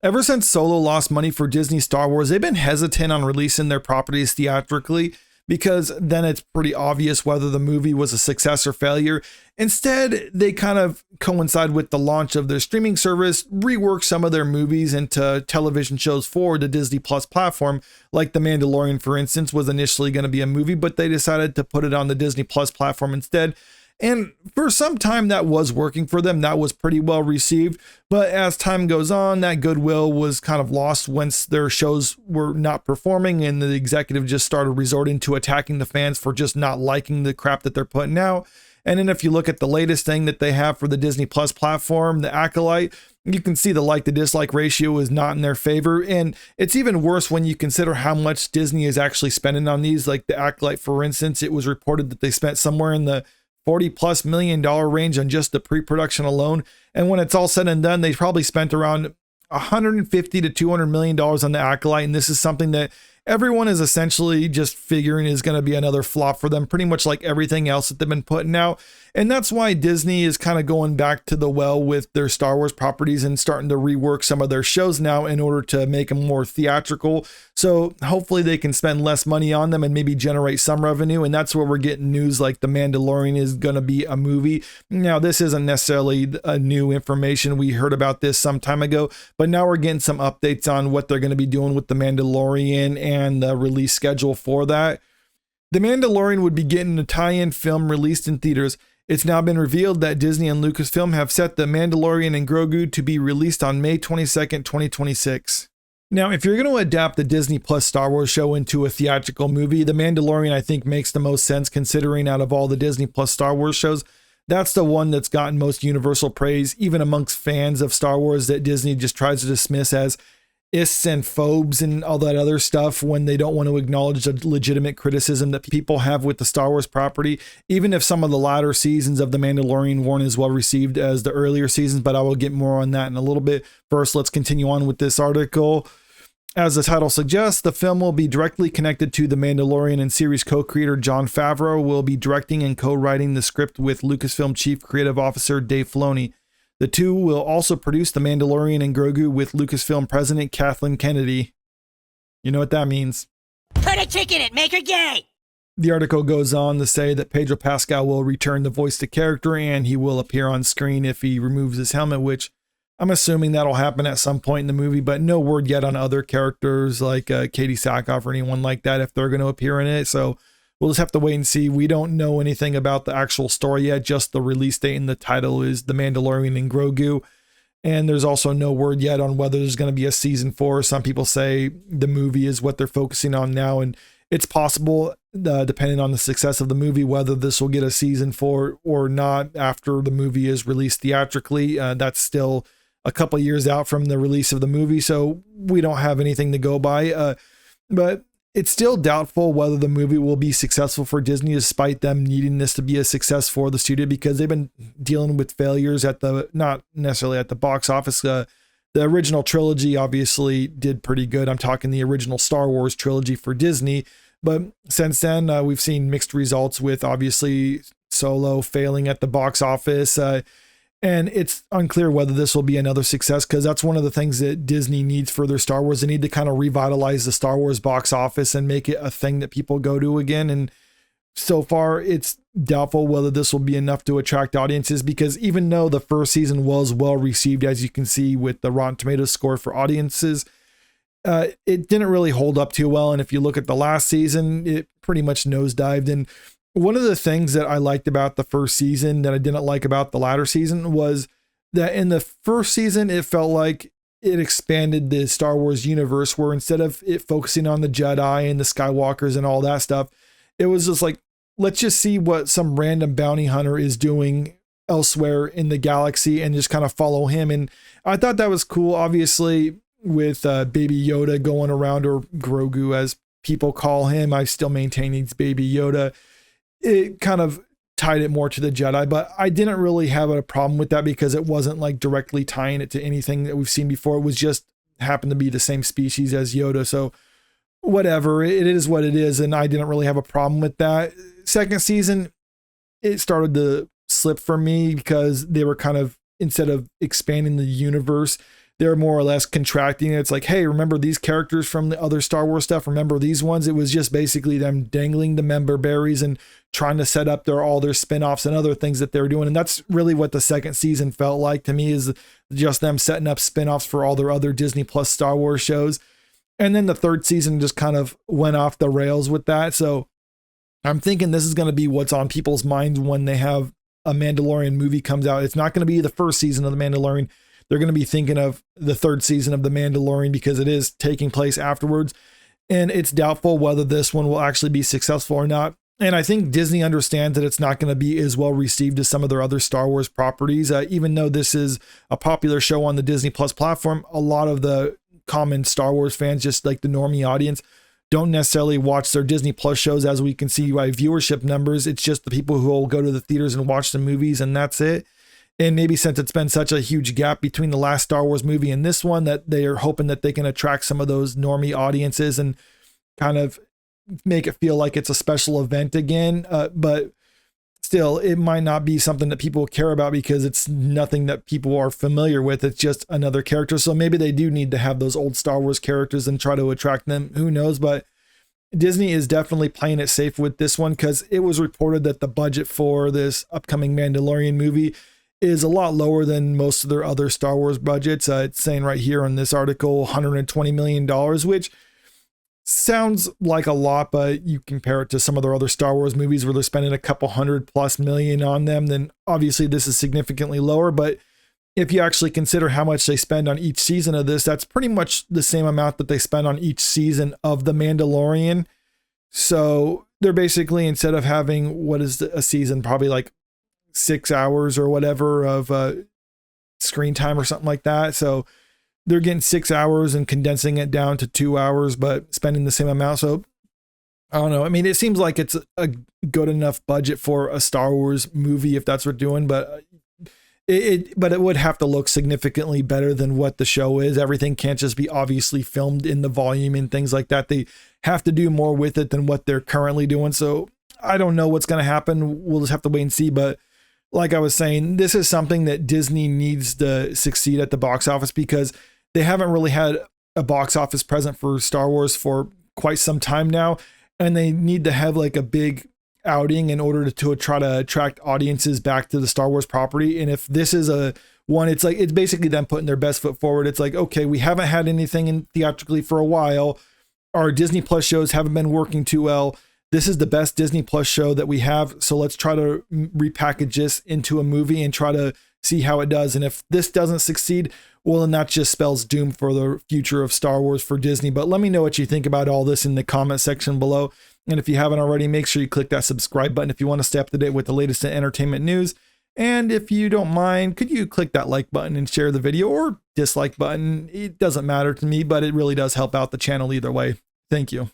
Ever since Solo lost money for Disney Star Wars, they've been hesitant on releasing their properties theatrically because then it's pretty obvious whether the movie was a success or failure. Instead, they kind of coincide with the launch of their streaming service, rework some of their movies into television shows for the Disney Plus platform, like The Mandalorian, for instance, was initially going to be a movie, but they decided to put it on the Disney Plus platform instead. And for some time that was working for them. That was pretty well received. But as time goes on, that goodwill was kind of lost once their shows were not performing and the executive just started resorting to attacking the fans for just not liking the crap that they're putting out. And then if you look at the latest thing that they have for the Disney Plus platform, the Acolyte, you can see the like to dislike ratio is not in their favor. And it's even worse when you consider how much Disney is actually spending on these. Like the Acolyte, for instance, it was reported that they spent somewhere in the $40+ million range on just the pre-production alone. And when it's all said and done, they probably spent around $150 to $200 million on the Acolyte. And this is something that everyone is essentially just figuring is going to be another flop for them, pretty much like everything else that they've been putting out. And that's why Disney is kind of going back to the well with their Star Wars properties and starting to rework some of their shows now in order to make them more theatrical. So hopefully they can spend less money on them and maybe generate some revenue. And that's where we're getting news like The Mandalorian is going to be a movie. Now, this isn't necessarily a new information. We heard about this some time ago, but now we're getting some updates on what they're going to be doing with The Mandalorian and the release schedule for that. The Mandalorian would be getting a tie-in film released in theaters. It's now been revealed that Disney and Lucasfilm have set The Mandalorian and Grogu to be released on May 22nd, 2026. Now, if you're going to adapt the Disney Plus Star Wars show into a theatrical movie, The Mandalorian, I think, makes the most sense considering out of all the Disney Plus Star Wars shows, that's the one that's gotten most universal praise, even amongst fans of Star Wars that Disney just tries to dismiss as ists and phobes and all that other stuff when they don't want to acknowledge the legitimate criticism that people have with the Star Wars property, even if some of the latter seasons of The Mandalorian weren't as well received as the earlier seasons, but I will get more on that in a little bit. First, let's continue on with this article. As the title suggests, the film will be directly connected to The Mandalorian, and series co-creator Jon Favreau will be directing and co-writing the script with Lucasfilm Chief Creative Officer Dave Filoni. The two will also produce The Mandalorian and Grogu with Lucasfilm President Kathleen Kennedy. You know what that means. Put a chick in it, make her gay! The article goes on to say that Pedro Pascal will return to voice the character and he will appear on screen if he removes his helmet, which I'm assuming that'll happen at some point in the movie, but no word yet on other characters like Katie Sackhoff or anyone like that if they're going to appear in it. So we'll just have to wait and see. We don't know anything about the actual story yet, just the release date and the title is The Mandalorian and Grogu. And there's also no word yet on whether there's going to be a season 4. Some people say the movie is what they're focusing on now, and it's possible, depending on the success of the movie, whether this will get a season 4 or not after the movie is released theatrically. That's still a couple years out from the release of the movie, so we don't have anything to go by. But it's still doubtful whether the movie will be successful for Disney, despite them needing this to be a success for the studio, because they've been dealing with failures at not necessarily at the box office. The original trilogy obviously did pretty good. I'm talking the original Star Wars trilogy for Disney. But since then, we've seen mixed results with obviously Solo failing at the box office. And it's unclear whether this will be another success, because that's one of the things that Disney needs for their Star Wars. They need to kind of revitalize the Star Wars box office and make it a thing that people go to again. And so far, it's doubtful whether this will be enough to attract audiences, because even though the first season was well received, as you can see with the Rotten Tomatoes score for audiences, it didn't really hold up too well. And if you look at the last season, it pretty much nosedived. And one of the things that I liked about the first season that I didn't like about the latter season was that in the first season, it felt like it expanded the Star Wars universe, where instead of it focusing on the Jedi and the Skywalkers and all that stuff, it was just like, let's just see what some random bounty hunter is doing elsewhere in the galaxy and just kind of follow him. And I thought that was cool. Obviously, with Baby Yoda going around, or Grogu as people call him, I still maintain he's Baby Yoda. It kind of tied it more to the Jedi, but I didn't really have a problem with that because it wasn't like directly tying it to anything that we've seen before. It was just happened to be the same species as Yoda. So whatever, it is what it is. And I didn't really have a problem with that. Second season, it started to slip for me because they were kind of, instead of expanding the universe, they're more or less contracting. It's like, hey, remember these characters from the other Star Wars stuff? Remember these ones? It was just basically them dangling the member berries and trying to set up all their spinoffs and other things that they're doing. And that's really what the second season felt like to me, is just them setting up spinoffs for all their other Disney Plus Star Wars shows. And then the third season just kind of went off the rails with that. So I'm thinking this is going to be what's on people's minds when they have a Mandalorian movie comes out. It's not going to be the first season of The Mandalorian. They're going to be thinking of the third season of The Mandalorian because it is taking place afterwards. And it's doubtful whether this one will actually be successful or not. And I think Disney understands that it's not going to be as well received as some of their other Star Wars properties. Even though this is a popular show on the Disney Plus platform, a lot of the common Star Wars fans, just like the normie audience, don't necessarily watch their Disney Plus shows, as we can see by viewership numbers. It's just the people who will go to the theaters and watch the movies, and that's it. And maybe since it's been such a huge gap between the last Star Wars movie and this one, that they are hoping that they can attract some of those normie audiences and kind of make it feel like it's a special event again. But still, it might not be something that people care about because it's nothing that people are familiar with. It's just another character. So maybe they do need to have those old Star Wars characters and try to attract them. Who knows? But Disney is definitely playing it safe with this one, because it was reported that the budget for this upcoming Mandalorian movie is a lot lower than most of their other Star Wars budgets. It's saying right here in this article, $120 million, which sounds like a lot, but you compare it to some of their other Star Wars movies where they're spending a couple $100+ million on them, then obviously this is significantly lower. But if you actually consider how much they spend on each season of this, that's pretty much the same amount that they spend on each season of The Mandalorian. So they're basically, instead of having, what is a season, probably like 6 hours or whatever of screen time or something like that. So they're getting 6 hours and condensing it down to 2 hours, but spending the same amount. So I don't know. I mean, it seems like it's a good enough budget for a Star Wars movie if that's what they're doing, but it would have to look significantly better than what the show is. Everything can't just be obviously filmed in the volume and things like that. They have to do more with it than what they're currently doing. So I don't know what's going to happen. We'll just have to wait and see. But like I was saying, this is something that Disney needs to succeed at the box office, because they haven't really had a box office present for Star Wars for quite some time now. And they need to have like a big outing in order to try to attract audiences back to the Star Wars property. And if this is a one, it's like, it's basically them putting their best foot forward. It's like, okay, we haven't had anything in theatrically for a while. Our Disney Plus shows haven't been working too well. This is the best Disney Plus show that we have. So let's try to repackage this into a movie and try to see how it does. And if this doesn't succeed, well, then that just spells doom for the future of Star Wars for Disney. But let me know what you think about all this in the comment section below. And if you haven't already, make sure you click that subscribe button if you want to stay up to date with the latest in entertainment news. And if you don't mind, could you click that like button and share the video, or dislike button? It doesn't matter to me, but it really does help out the channel either way. Thank you.